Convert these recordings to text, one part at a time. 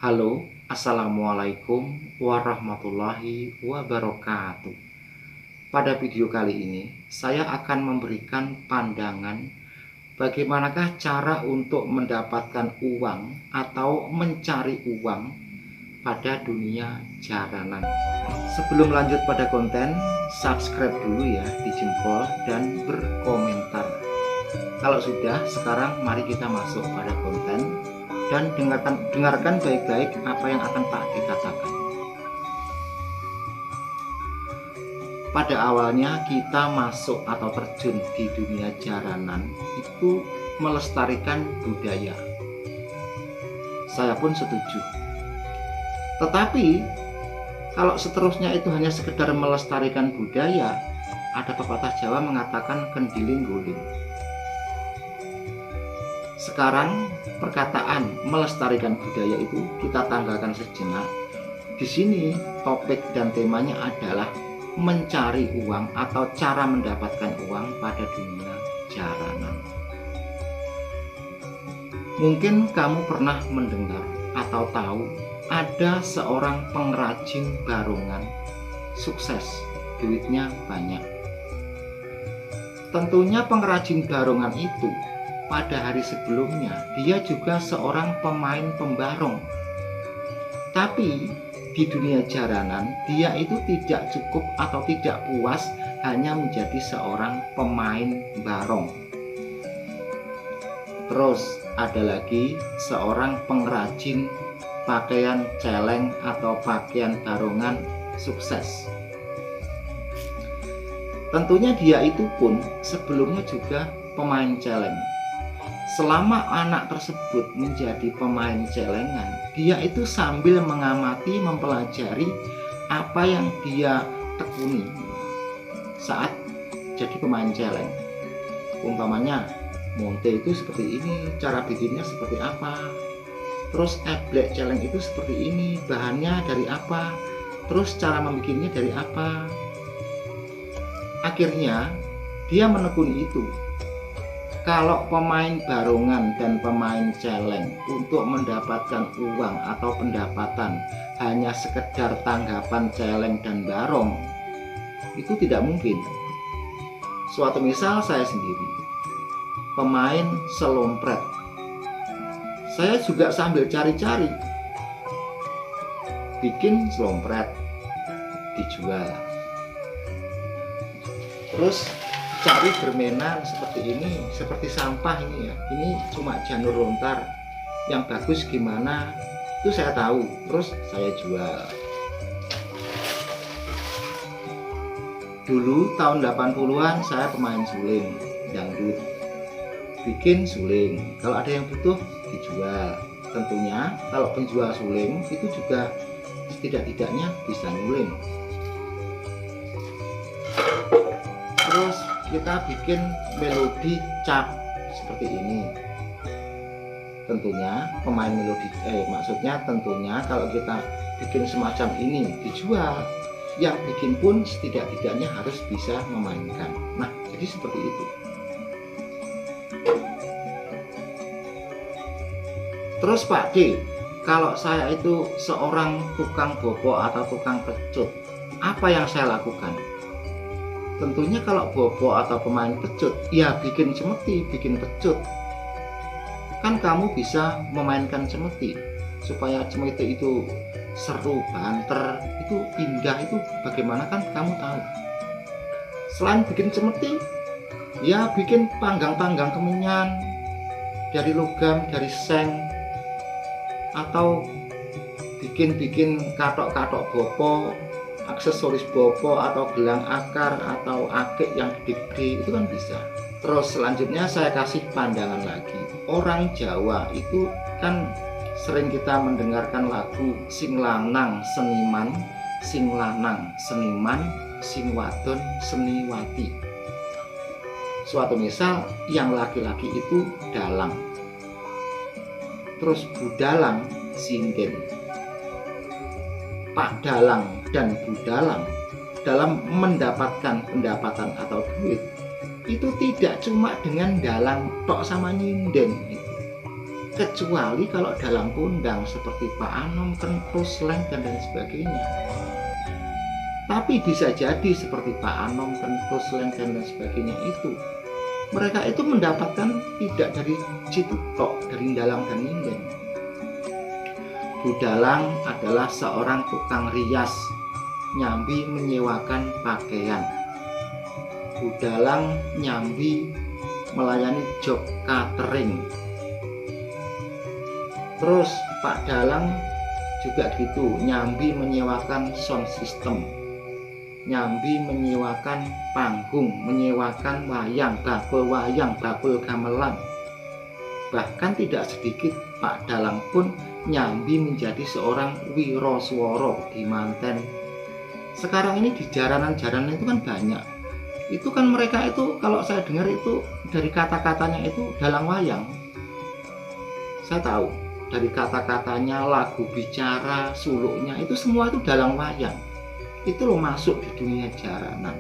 Halo, Assalamualaikum warahmatullahi wabarakatuh. Pada video kali ini, saya akan memberikan pandangan bagaimanakah cara untuk mendapatkan uang atau mencari uang pada dunia jalanan. Sebelum lanjut pada konten, subscribe dulu ya di jempol dan berkomentar. Kalau sudah, sekarang mari kita masuk pada konten dan dengarkan baik-baik apa yang akan Pak dikatakan. Pada awalnya kita masuk atau terjun di dunia jalanan itu melestarikan budaya. Saya pun setuju. Tetapi kalau seterusnya itu hanya sekedar melestarikan budaya, ada pepatah Jawa mengatakan kendiling guling. Sekarang perkataan melestarikan budaya itu kita tanggalkan sejenak. Di sini topik dan temanya adalah mencari uang atau cara mendapatkan uang pada dunia jalanan. Mungkin kamu pernah mendengar atau tahu ada seorang pengrajin barongan sukses, duitnya banyak. Tentunya pengrajin barongan itu pada hari sebelumnya dia juga seorang pemain pembarong. Tapi di dunia jalanan dia itu tidak cukup atau tidak puas hanya menjadi seorang pemain barong. Terus ada lagi seorang pengrajin pakaian celeng atau pakaian barongan sukses. Tentunya dia itu pun sebelumnya juga pemain celeng. Selama anak tersebut menjadi pemain celengan, dia itu sambil mengamati, mempelajari apa yang dia tekuni saat jadi pemain celeng. Umpamanya, monte itu seperti ini, cara bikinnya seperti apa, terus eblek celeng itu seperti ini, bahannya dari apa, terus cara membikinnya dari apa. Akhirnya, dia menekuni itu. Kalau pemain barongan dan pemain celeng untuk mendapatkan uang atau pendapatan hanya sekedar tanggapan celeng dan barong, itu tidak mungkin. Suatu misal saya sendiri, pemain selompret. Saya juga sambil cari-cari, bikin selompret, dijual. Terus cari permainan seperti ini, seperti sampah ini ya. Ini cuma janur lontar, yang bagus gimana itu saya tahu, terus saya jual. Dulu tahun 80-an saya pemain suling, dangdut, bikin suling. Kalau ada yang butuh dijual. Tentunya kalau penjual suling itu juga setidak-tidaknya bisa nyuling. Terus kita bikin melodi cap seperti ini. Tentunya pemain melodi maksudnya tentunya kalau kita bikin semacam ini dijual, yang bikin pun setidak-tidaknya harus bisa memainkan. Nah, jadi seperti itu. Terus Pak D, kalau saya itu seorang tukang bobo atau tukang pecut, apa yang saya lakukan? Tentunya kalau bobo atau pemain pecut, ya bikin cemeti, bikin pecut. Kan kamu bisa memainkan cemeti supaya cemeti itu seru, banter, itu indah, itu bagaimana kan kamu tahu. Selain bikin cemeti, ya bikin panggang-panggang kemenyan dari logam, dari seng, atau bikin katok-katok bobo, aksesoris bobo atau gelang akar atau akik yang gede-gede, itu kan bisa. Terus selanjutnya saya kasih pandangan lagi. Orang Jawa itu kan sering kita mendengarkan lagu sing lanang seniman, sing lanang seniman, sing wadon seniwati. Suatu misal yang laki-laki itu dalang, terus budalang sinden. Pak Dalang dan Bu Dalang dalam mendapatkan pendapatan atau duit itu tidak cuma dengan dalang tok sama nyinden itu. kecuali kalau dalam kondang seperti Pak Anom, Kengkus, Leng, dan lain sebagainya. Tapi bisa jadi seperti Pak Anom, Kengkus, Leng, dan lain sebagainya itu, mereka itu mendapatkan tidak dari situ tok, dari Dalang dan Inden. Budalang adalah seorang tukang rias, nyambi menyewakan pakaian. Budalang nyambi melayani job catering. Terus Pak Dalang juga gitu, nyambi menyewakan sound system, nyambi menyewakan panggung, menyewakan wayang, bakul gamelan. Bahkan tidak sedikit Pak Dalang pun nyambi menjadi seorang wiroswara di manten. Sekarang ini di jaranan-jaranan itu kan banyak. Itu kan mereka itu, kalau saya dengar itu dari kata-katanya itu dalang wayang. Saya tahu dari kata-katanya, lagu bicara, suluknya itu semua itu dalang wayang. Itu loh masuk di dunia jaranan.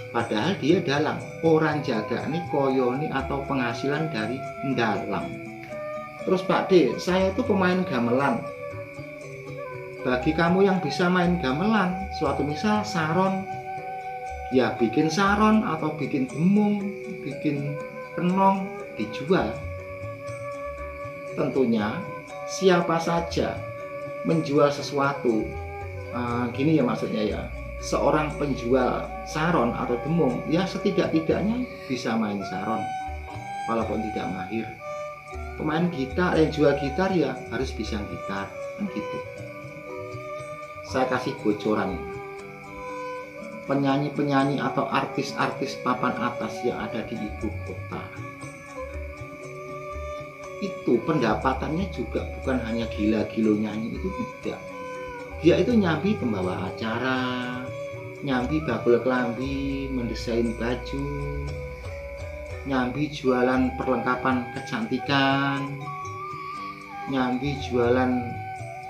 Padahal dia dalang, orang jaga nih koyoni atau penghasilan dari dalang. Terus Pak D, saya itu pemain gamelan. Bagi kamu yang bisa main gamelan, suatu misal saron, ya bikin saron atau bikin gemung, bikin kenong, dijual. Tentunya siapa saja menjual sesuatu, gini ya maksudnya ya, seorang penjual saron atau gemung ya setidak-tidaknya bisa main saron walaupun tidak mahir. Pemain gitar yang jual gitar ya harus bisa gitar, kan gitu. Saya kasih bocoran, penyanyi-penyanyi atau artis-artis papan atas yang ada di ibu kota itu pendapatannya juga bukan hanya gila-gilo nyanyi, itu tidak. Dia itu nyambi pembawa acara, nyambi bakul kelambi, mendesain baju, nyambi jualan perlengkapan kecantikan, nyambi jualan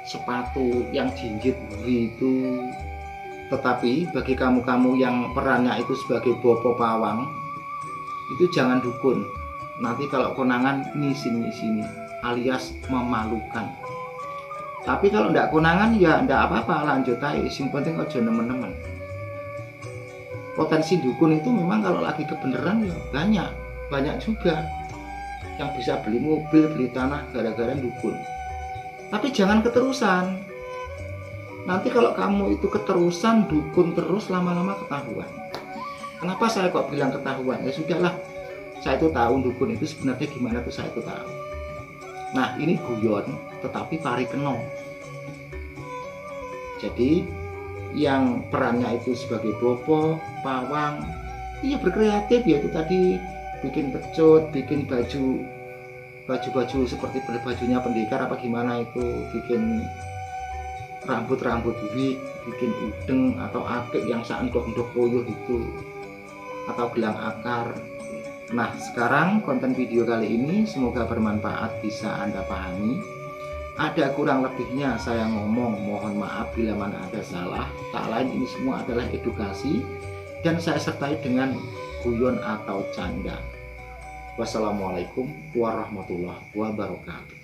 sepatu yang jinjit itu. Tetapi bagi kamu-kamu yang perannya itu sebagai bopo pawang, itu jangan dukun. Nanti kalau konangan ngisin-ngisini alias memalukan. Tapi kalau ndak konangan ya ndak apa-apa, lanjut aja. Yang penting aja nemen-nemen. Potensi dukun itu memang kalau lagi kebenaran ya banyak juga yang bisa beli mobil, beli tanah gara-gara dukun. Tapi jangan keterusan. Nanti kalau kamu itu keterusan dukun terus, lama-lama ketahuan. Kenapa saya kok bilang ketahuan? Ya sudahlah, saya itu tahu dukun itu sebenarnya gimana tuh, saya itu tahu. Nah ini guyon tetapi parikeno. Jadi yang perannya itu sebagai bopo, pawang, iya berkreatif, yaitu tadi bikin pecut, bikin baju seperti bajunya pendekar apa gimana itu, bikin rambut wig, bikin udeng atau apik yang saendok-endok koyo itu, atau gelang akar. Nah sekarang konten video kali ini semoga bermanfaat, bisa Anda pahami. Ada kurang lebihnya saya ngomong, mohon maaf bila mana ada salah. Tak lain ini semua adalah edukasi dan saya sertai dengan guyon atau canda. Wassalamualaikum warahmatullahi wabarakatuh.